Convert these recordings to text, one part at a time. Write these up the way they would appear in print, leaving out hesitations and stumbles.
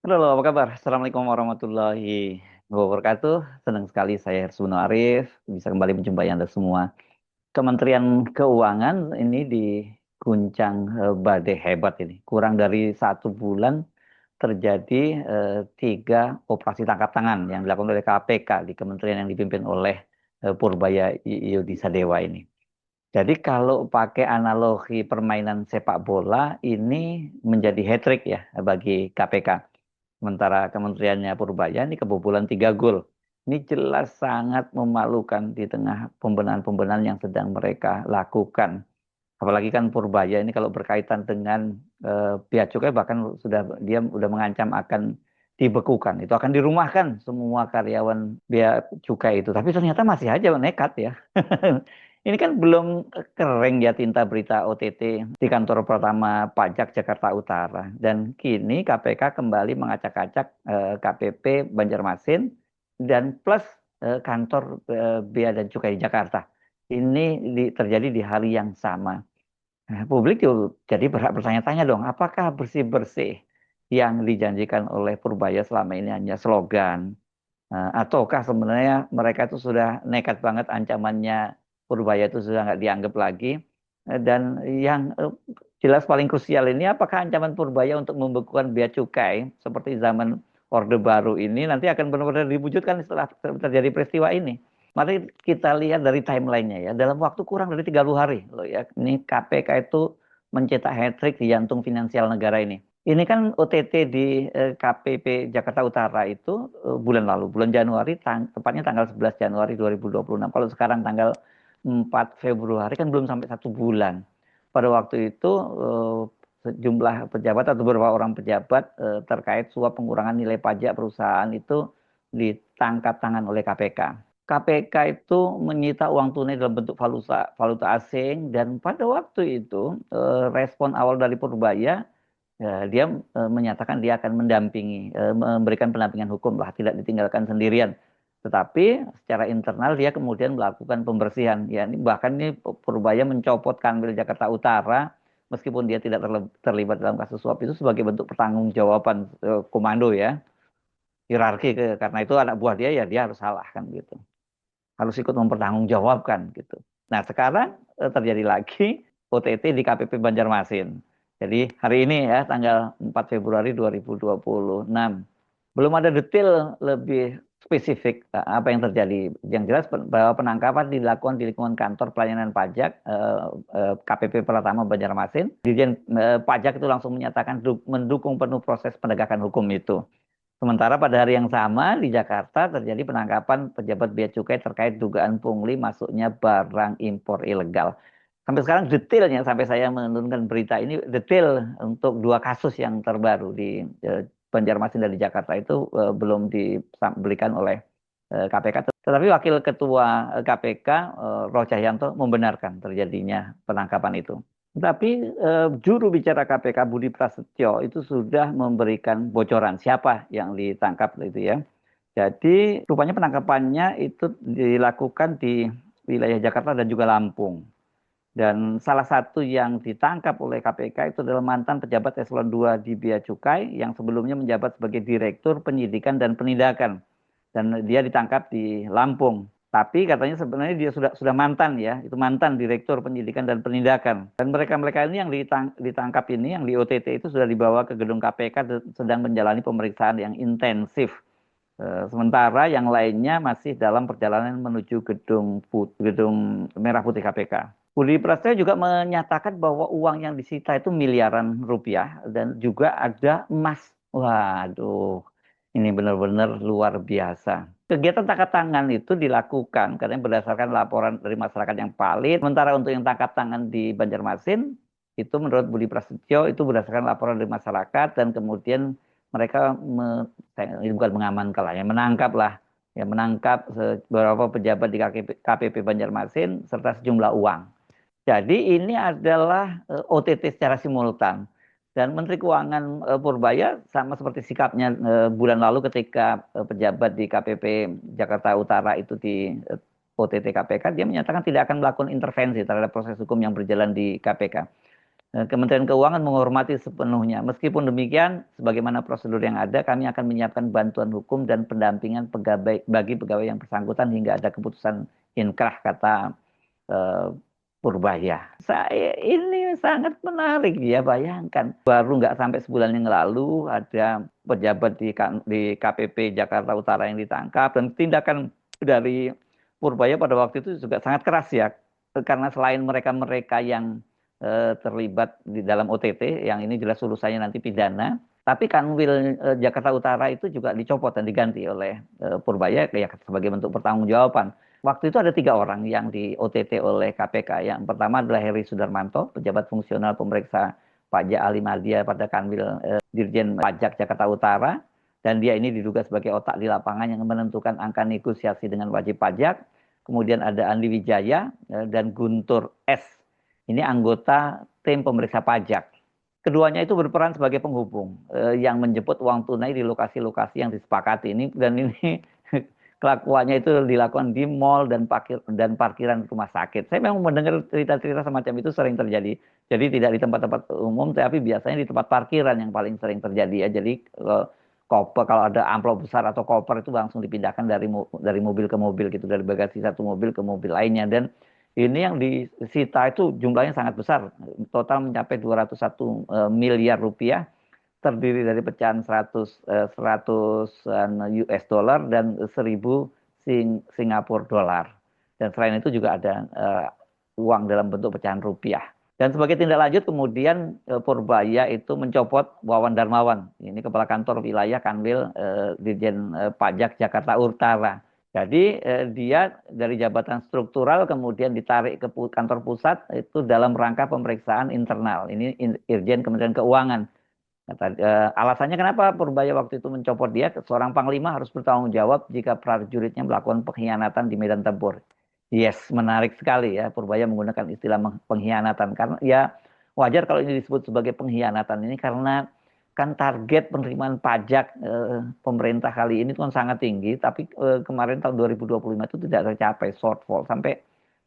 Halo, apa kabar? Assalamualaikum warahmatullahi wabarakatuh. Senang sekali saya Hersuna Arif bisa kembali menjumpai Anda semua. Kementerian Keuangan ini diguncang badai hebat ini. Kurang dari 1 bulan terjadi tiga operasi tangkap tangan yang dilakukan oleh KPK di kementerian yang dipimpin oleh Purbaya Yudi Sadewa ini. Jadi kalau pakai analogi permainan sepak bola ini menjadi hat-trick ya bagi KPK. Sementara kementeriannya Purbaya ini kebobolan 3 gol. Ini jelas sangat memalukan di tengah pembenahan-pembenahan yang sedang mereka lakukan. Apalagi kan Purbaya ini kalau berkaitan dengan bea cukai bahkan dia sudah mengancam akan dibekukan. Itu akan dirumahkan semua karyawan bea cukai itu. Tapi ternyata masih aja nekat ya. Ini kan belum kering ya tinta berita OTT di kantor pertama pajak Jakarta Utara. Dan kini KPK kembali mengacak-acak KPP Banjarmasin dan plus kantor Bea dan Cukai Jakarta. Ini terjadi di hari yang sama. Nah, publik juga jadi berhak bertanya-tanya dong, apakah bersih-bersih yang dijanjikan oleh Purbaya selama ini hanya slogan? Ataukah sebenarnya mereka itu sudah nekat banget ancamannya Purbaya itu sudah nggak dianggap lagi. Dan yang jelas paling krusial ini apakah ancaman Purbaya untuk membekukan bea cukai seperti zaman Orde Baru ini nanti akan benar-benar diwujudkan setelah terjadi peristiwa ini. Mari kita lihat dari timelinenya ya. Dalam waktu kurang dari 30 hari loh ya. Ini KPK itu mencetak hat-trick di jantung finansial negara ini. Ini kan OTT di KPP Jakarta Utara itu bulan lalu, bulan Januari, tepatnya tanggal 11 Januari 2026. Kalau sekarang tanggal 4 Februari kan belum sampai 1 bulan. Pada waktu itu sejumlah pejabat atau beberapa orang pejabat terkait suap pengurangan nilai pajak perusahaan itu ditangkap tangan oleh KPK. KPK itu menyita uang tunai dalam bentuk valuta asing dan pada waktu itu respon awal dari Purbaya ya, dia menyatakan dia akan mendampingi, memberikan pendampingan hukum lah, tidak ditinggalkan sendirian. Tetapi secara internal dia kemudian melakukan pembersihan. Ya, ini bahkan ini Purbaya mencopot Kanwil Jakarta Utara, meskipun dia tidak terlibat dalam kasus suap itu sebagai bentuk pertanggungjawaban komando ya, hierarki karena itu anak buah dia ya dia harus salah kan gitu, harus ikut mempertanggungjawabkan gitu. Nah sekarang terjadi lagi OTT di KPP Banjarmasin. Jadi hari ini ya tanggal 4 Februari 2026. Belum ada detail lebih spesifik apa yang terjadi. Yang jelas bahwa penangkapan dilakukan di lingkungan kantor pelayanan pajak KPP Pratama Banjarmasin. Dirjen pajak itu langsung menyatakan mendukung penuh proses penegakan hukum itu. Sementara pada hari yang sama di Jakarta terjadi penangkapan pejabat bea cukai terkait dugaan pungli masuknya barang impor ilegal. Sampai sekarang detailnya, sampai saya menurunkan berita ini detail untuk 2 kasus yang terbaru di Banjarmasin dan di Jakarta itu belum diberikan oleh KPK. Tetapi Wakil Ketua KPK Roh Cahyanto membenarkan terjadinya penangkapan itu. Tapi juru bicara KPK Budi Prasetyo itu sudah memberikan bocoran siapa yang ditangkap itu ya. Jadi rupanya penangkapannya itu dilakukan di wilayah Jakarta dan juga Lampung. Dan salah satu yang ditangkap oleh KPK itu adalah mantan pejabat eselon 2 di Bea Cukai yang sebelumnya menjabat sebagai Direktur Penyidikan dan Penindakan. Dan dia ditangkap di Lampung. Tapi katanya sebenarnya dia sudah mantan ya, itu mantan Direktur Penyidikan dan Penindakan. Dan mereka-mereka ini yang ditangkap ini, yang di OTT itu sudah dibawa ke gedung KPK sedang menjalani pemeriksaan yang intensif. Sementara yang lainnya masih dalam perjalanan menuju gedung Merah Putih KPK. Budi Prasetyo juga menyatakan bahwa uang yang disita itu miliaran rupiah dan juga ada emas. Waduh, ini benar-benar luar biasa. Kegiatan tangkap tangan itu dilakukan karena berdasarkan laporan dari masyarakat yang valid. Sementara untuk yang tangkap tangan di Banjarmasin, itu menurut Budi Prasetyo itu berdasarkan laporan dari masyarakat dan kemudian mereka ini bukan mengamankan lah, ya menangkap lah, ya menangkap beberapa pejabat di KPP Banjarmasin serta sejumlah uang. Jadi ini adalah OTT secara simultan. Dan Menteri Keuangan Purbaya sama seperti sikapnya bulan lalu ketika pejabat di KPP Jakarta Utara itu di OTT KPK, dia menyatakan tidak akan melakukan intervensi terhadap proses hukum yang berjalan di KPK. Kementerian Keuangan menghormati sepenuhnya. Meskipun demikian, sebagaimana prosedur yang ada, kami akan menyiapkan bantuan hukum dan pendampingan bagi pegawai yang bersangkutan hingga ada keputusan inkrah, kata eh, Purbaya. Saya ini sangat menarik ya, bayangkan. Baru nggak sampai sebulan yang lalu ada pejabat di KPP Jakarta Utara yang ditangkap, dan tindakan dari Purbaya pada waktu itu juga sangat keras ya. Karena selain mereka-mereka yang terlibat di dalam OTT, yang ini jelas urusannya nanti pidana. Tapi Kanwil Jakarta Utara itu juga dicopot dan diganti oleh Purbaya ya, sebagai bentuk pertanggungjawaban. Waktu itu ada 3 orang yang di OTT oleh KPK. Yang pertama adalah Heri Sudarmanto, pejabat fungsional pemeriksa pajak ahli media pada Kanwil Dirjen Pajak Jakarta Utara. Dan dia ini diduga sebagai otak di lapangan yang menentukan angka negosiasi dengan wajib pajak. Kemudian ada Andi Wijaya dan Guntur S. Ini anggota tim pemeriksa pajak. Keduanya itu berperan sebagai penghubung yang menjemput uang tunai di lokasi-lokasi yang disepakati ini, dan ini kelakuannya itu dilakukan di mal dan parkiran rumah sakit. Saya memang mendengar cerita-cerita semacam itu sering terjadi. Jadi tidak di tempat-tempat umum, tapi biasanya di tempat parkiran yang paling sering terjadi ya. Jadi koper, kalau ada amplop besar atau koper itu langsung dipindahkan dari mobil ke mobil gitu, dari bagasi satu mobil ke mobil lainnya. Dan ini yang disita itu jumlahnya sangat besar, total mencapai 201 miliar rupiah, terdiri dari pecahan 100 US dollar dan 1000 Singapura dolar. Dan selain itu juga ada uang dalam bentuk pecahan rupiah. Dan sebagai tindak lanjut kemudian Purbaya itu mencopot Wawan Darmawan, ini kepala kantor wilayah Kanwil Dirjen Pajak Jakarta Utara. Jadi dia dari jabatan struktural kemudian ditarik ke kantor pusat itu dalam rangka pemeriksaan internal. Ini Irjen Kementerian Keuangan. Alasannya kenapa Purbaya waktu itu mencopot dia? Seorang panglima harus bertanggung jawab jika prajuritnya melakukan pengkhianatan di medan tempur. Yes, menarik sekali ya Purbaya menggunakan istilah pengkhianatan, karena ya wajar kalau ini disebut sebagai pengkhianatan ini, karena kan target penerimaan pajak pemerintah kali ini kan sangat tinggi, tapi kemarin tahun 2025 itu tidak tercapai, shortfall sampai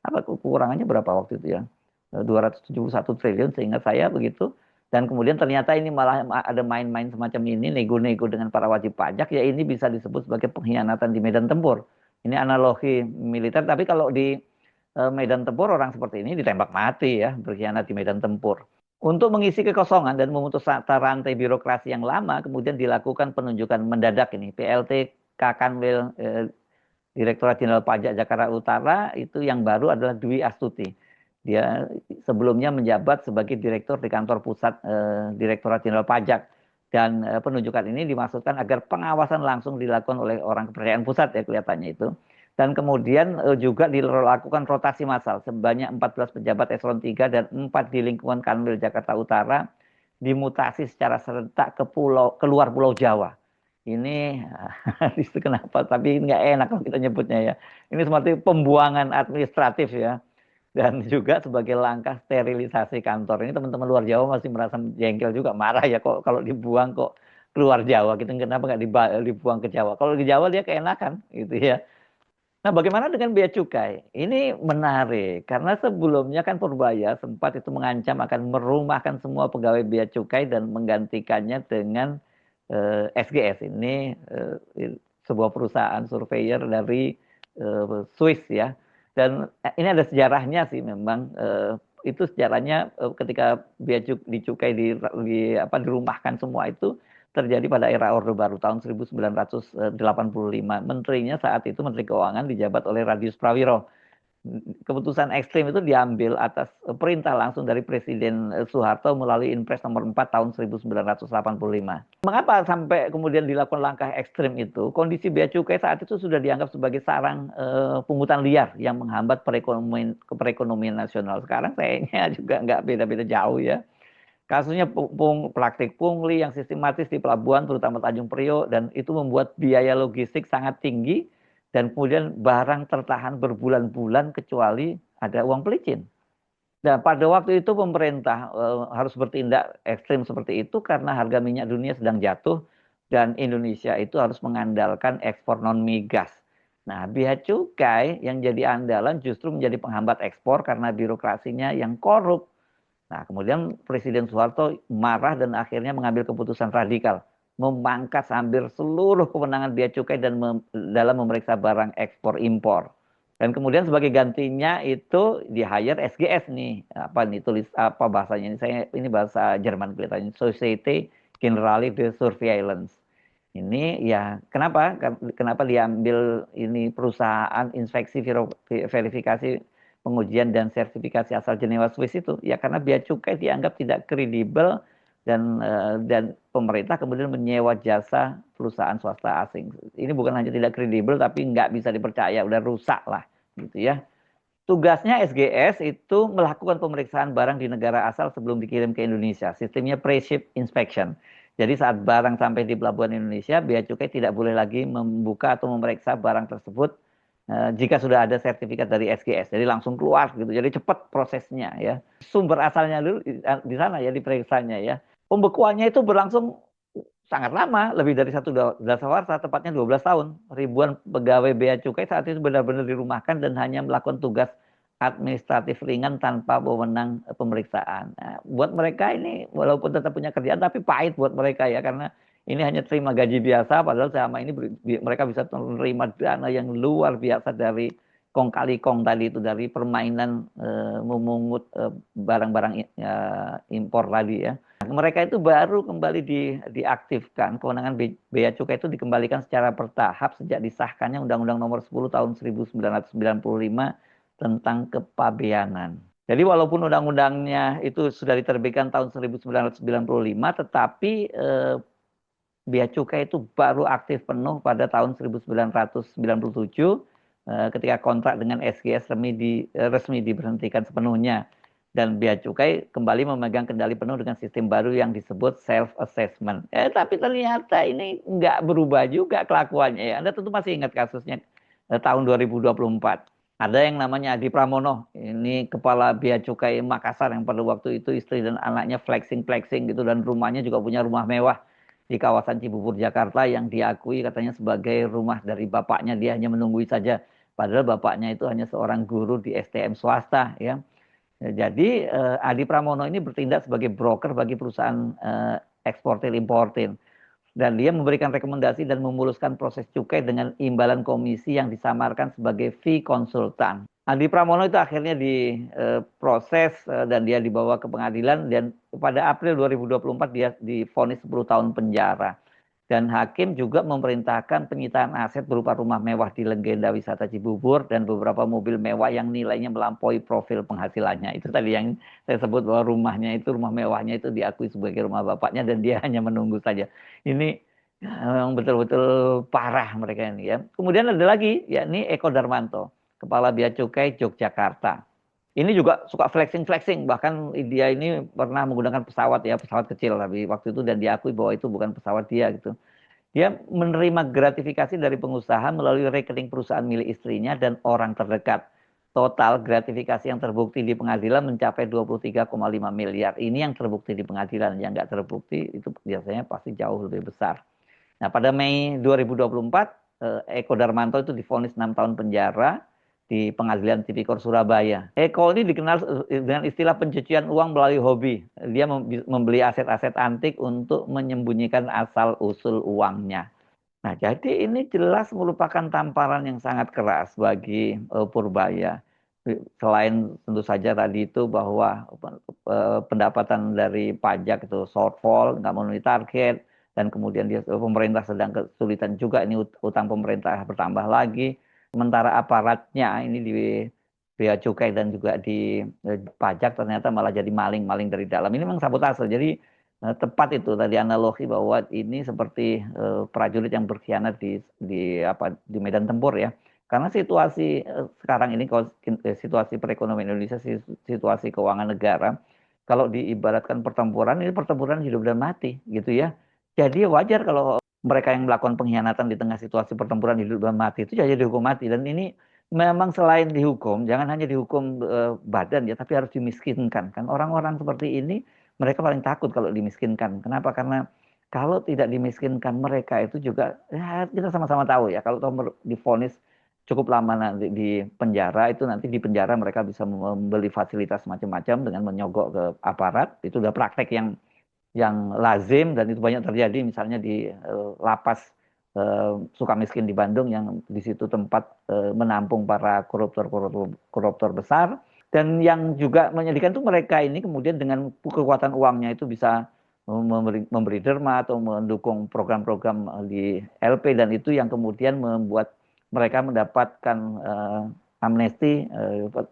apa, kekurangannya berapa waktu itu ya, 271 triliun seingat saya begitu. Dan kemudian ternyata ini malah ada main-main semacam ini, nego-nego dengan para wajib pajak, ya ini bisa disebut sebagai pengkhianatan di medan tempur. Ini analogi militer, tapi kalau di medan tempur orang seperti ini ditembak mati ya, berkhianat di medan tempur. Untuk mengisi kekosongan dan memutus rantai birokrasi yang lama, kemudian dilakukan penunjukan mendadak ini. PLT Kakanwil Direktorat Jenderal Pajak Jakarta Utara itu yang baru adalah Dwi Astuti. Dia sebelumnya menjabat sebagai direktur di kantor pusat Direktorat Jenderal Pajak. Dan penunjukan ini dimaksudkan agar pengawasan langsung dilakukan oleh orang kepercayaan pusat ya, kelihatannya itu. Dan kemudian juga dilakukan rotasi massal sebanyak 14 pejabat eselon 3 dan 4 di lingkungan Kanwil Jakarta Utara dimutasi secara serentak ke luar Pulau Jawa. Ini itu kenapa? Tapi nggak enak kalau kita nyebutnya ya. Ini seperti pembuangan administratif ya. Dan juga sebagai langkah sterilisasi kantor. Ini teman-teman luar Jawa masih merasa jengkel juga, marah ya, kok kalau dibuang kok keluar Jawa gitu, kenapa nggak dibuang ke Jawa? Kalau di Jawa dia keenakan gitu ya. Nah, bagaimana dengan bea cukai? Ini menarik karena sebelumnya kan Purbaya sempat itu mengancam akan merumahkan semua pegawai bea cukai dan menggantikannya dengan SGS. Ini sebuah perusahaan surveyor dari Swiss ya. Dan ini ada sejarahnya sih memang. Itu sejarahnya ketika bea cukai dirumahkan semua itu terjadi pada era Orde Baru tahun 1985. Menterinya saat itu Menteri Keuangan dijabat oleh Radius Prawiro. Keputusan ekstrim itu diambil atas perintah langsung dari Presiden Soeharto melalui Inpres nomor 4 tahun 1985. Mengapa sampai kemudian dilakukan langkah ekstrim itu? Kondisi bea cukai saat itu sudah dianggap sebagai sarang pungutan liar yang menghambat perekonomian nasional. Sekarang kayaknya juga nggak beda-beda jauh ya. Kasusnya praktik pungli yang sistematis di pelabuhan terutama Tanjung Priok, dan itu membuat biaya logistik sangat tinggi dan kemudian barang tertahan berbulan-bulan kecuali ada uang pelicin. Dan pada waktu itu pemerintah harus bertindak ekstrim seperti itu karena harga minyak dunia sedang jatuh dan Indonesia itu harus mengandalkan ekspor non migas. Nah, bea cukai yang jadi andalan justru menjadi penghambat ekspor karena birokrasinya yang korup. Nah, kemudian Presiden Soeharto marah dan akhirnya mengambil keputusan radikal, memangkas hampir seluruh kewenangan bea cukai dan dalam memeriksa barang ekspor impor. Dan kemudian sebagai gantinya itu di hire SGS nih, apa nih tulis apa bahasanya ini, saya ini bahasa Jerman kelihatannya, Societe Generale de Surveillance. Ini ya kenapa? Kenapa diambil ini perusahaan inspeksi verifikasi pengujian dan sertifikasi asal Jenewa Swiss itu? Ya karena bea cukai dianggap tidak kredibel dan pemerintah kemudian menyewa jasa perusahaan swasta asing. Ini bukan hanya tidak kredibel tapi nggak bisa dipercaya, udah rusak lah gitu ya. Tugasnya SGS itu melakukan pemeriksaan barang di negara asal sebelum dikirim ke Indonesia. Sistemnya pre-ship inspection. Jadi saat barang sampai di pelabuhan Indonesia, bea cukai tidak boleh lagi membuka atau memeriksa barang tersebut jika sudah ada sertifikat dari SGS. Jadi langsung keluar gitu. Jadi cepat prosesnya ya. Sumber asalnya dulu di sana ya diperiksanya ya. Pembekuannya itu berlangsung sangat lama, lebih dari satu dasawarsa, tepatnya 12 tahun. Ribuan pegawai bea cukai saat itu benar-benar dirumahkan dan hanya melakukan tugas administratif ringan tanpa wewenang pemeriksaan. Nah, buat mereka ini walaupun tetap punya kerjaan tapi pahit buat mereka ya karena ini hanya terima gaji biasa padahal selama ini mereka bisa menerima dana yang luar biasa dari kong kali kong tadi itu dari permainan memungut barang-barang impor tadi ya. Mereka itu baru kembali diaktifkan, kewenangan bea cukai itu dikembalikan secara bertahap sejak disahkannya Undang-Undang Nomor 10 Tahun 1995 tentang kepabeanan. Jadi walaupun undang-undangnya itu sudah diterbitkan tahun 1995, tetapi bea cukai itu baru aktif penuh pada tahun 1997 ketika kontrak dengan SGS resmi diberhentikan sepenuhnya dan bea cukai kembali memegang kendali penuh dengan sistem baru yang disebut self assessment. Tapi ternyata ini nggak berubah juga kelakuannya ya. Anda tentu masih ingat kasusnya tahun 2024. Ada yang namanya Adi Pramono, ini kepala bea cukai Makassar yang pada waktu itu istri dan anaknya flexing-flexing gitu dan rumahnya juga punya rumah mewah di kawasan Cibubur Jakarta yang diakui katanya sebagai rumah dari bapaknya, dia hanya menunggui saja padahal bapaknya itu hanya seorang guru di STM swasta ya. Jadi Adi Pramono ini bertindak sebagai broker bagi perusahaan eksportir importir dan dia memberikan rekomendasi dan memuluskan proses cukai dengan imbalan komisi yang disamarkan sebagai fee konsultan. Adi Pramono itu akhirnya diproses dan dia dibawa ke pengadilan dan pada April 2024 dia divonis 10 tahun penjara. Dan hakim juga memerintahkan penyitaan aset berupa rumah mewah di legenda wisata Cibubur dan beberapa mobil mewah yang nilainya melampaui profil penghasilannya. Itu tadi yang saya sebut bahwa rumah mewahnya itu diakui sebagai rumah bapaknya dan dia hanya menunggu saja. Ini memang betul-betul parah mereka ini ya. Kemudian ada lagi yakni Eko Darmanto, Kepala Bea Cukai Yogyakarta. Ini juga suka flexing-flexing, bahkan dia ini pernah menggunakan pesawat ya, pesawat kecil tapi waktu itu dan diakui bahwa itu bukan pesawat dia gitu. Dia menerima gratifikasi dari pengusaha melalui rekening perusahaan milik istrinya dan orang terdekat. Total gratifikasi yang terbukti di pengadilan mencapai 23,5 miliar. Ini yang terbukti di pengadilan, yang nggak terbukti itu biasanya pasti jauh lebih besar. Nah, pada Mei 2024, Eko Darmanto itu divonis 6 tahun penjara di Pengadilan Tipikor Surabaya. Eko ini dikenal dengan istilah pencucian uang melalui hobi. Dia membeli aset-aset antik untuk menyembunyikan asal-usul uangnya. Nah, jadi ini jelas merupakan tamparan yang sangat keras bagi Purbaya. Selain tentu saja tadi itu bahwa pendapatan dari pajak itu shortfall, nggak memenuhi target, dan kemudian pemerintah sedang kesulitan juga, ini utang pemerintah bertambah lagi. Sementara aparatnya ini di bea cukai dan juga di pajak ternyata malah jadi maling-maling dari dalam. Ini memang sabotase. Jadi tepat itu tadi analogi bahwa ini seperti prajurit yang berkhianat di medan tempur ya. Karena situasi sekarang ini situasi perekonomian Indonesia, situasi keuangan negara, kalau diibaratkan pertempuran ini pertempuran hidup dan mati gitu ya. Jadi wajar kalau mereka yang melakukan pengkhianatan di tengah situasi pertempuran hidup dan mati itu jadi dihukum mati dan ini memang selain dihukum jangan hanya dihukum badan ya tapi harus dimiskinkan kan orang-orang seperti ini mereka paling takut kalau dimiskinkan. Kenapa? Karena kalau tidak dimiskinkan mereka itu juga ya kita sama-sama tahu ya kalau divonis cukup lama nanti di penjara, itu nanti di penjara mereka bisa membeli fasilitas macam-macam dengan menyogok ke aparat. Itu udah praktek yang lazim dan itu banyak terjadi misalnya di lapas Sukamiskin di Bandung yang di situ tempat menampung para koruptor besar. Dan yang juga menyedihkan itu mereka ini kemudian dengan kekuatan uangnya itu bisa memberi derma atau mendukung program-program di LP, dan itu yang kemudian membuat mereka mendapatkan amnesti,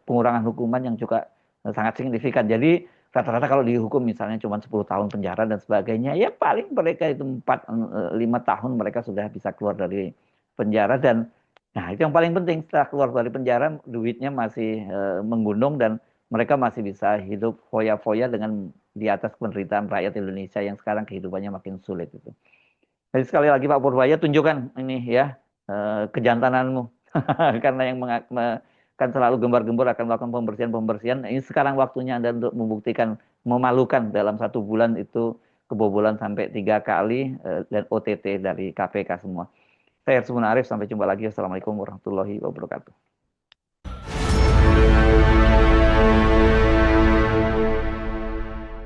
pengurangan hukuman yang juga sangat signifikan. Jadi rata-rata kalau dihukum misalnya cuma 10 tahun penjara dan sebagainya, ya paling mereka itu 4-5 tahun mereka sudah bisa keluar dari penjara. Dan nah itu yang paling penting, setelah keluar dari penjara duitnya masih menggunung dan mereka masih bisa hidup foya-foya dengan di atas penderitaan rakyat Indonesia yang sekarang kehidupannya makin sulit itu. Jadi sekali lagi Pak Purbaya, tunjukkan ini ya kejantananmu. Karena yang kan selalu gembar-gembor akan melakukan pembersihan-pembersihan. Ini sekarang waktunya Anda untuk membuktikan, memalukan dalam 1 bulan itu kebobolan sampai 3 kali dan OTT dari KPK semua. Saya Hersuna Arif, sampai jumpa lagi. Assalamualaikum warahmatullahi wabarakatuh.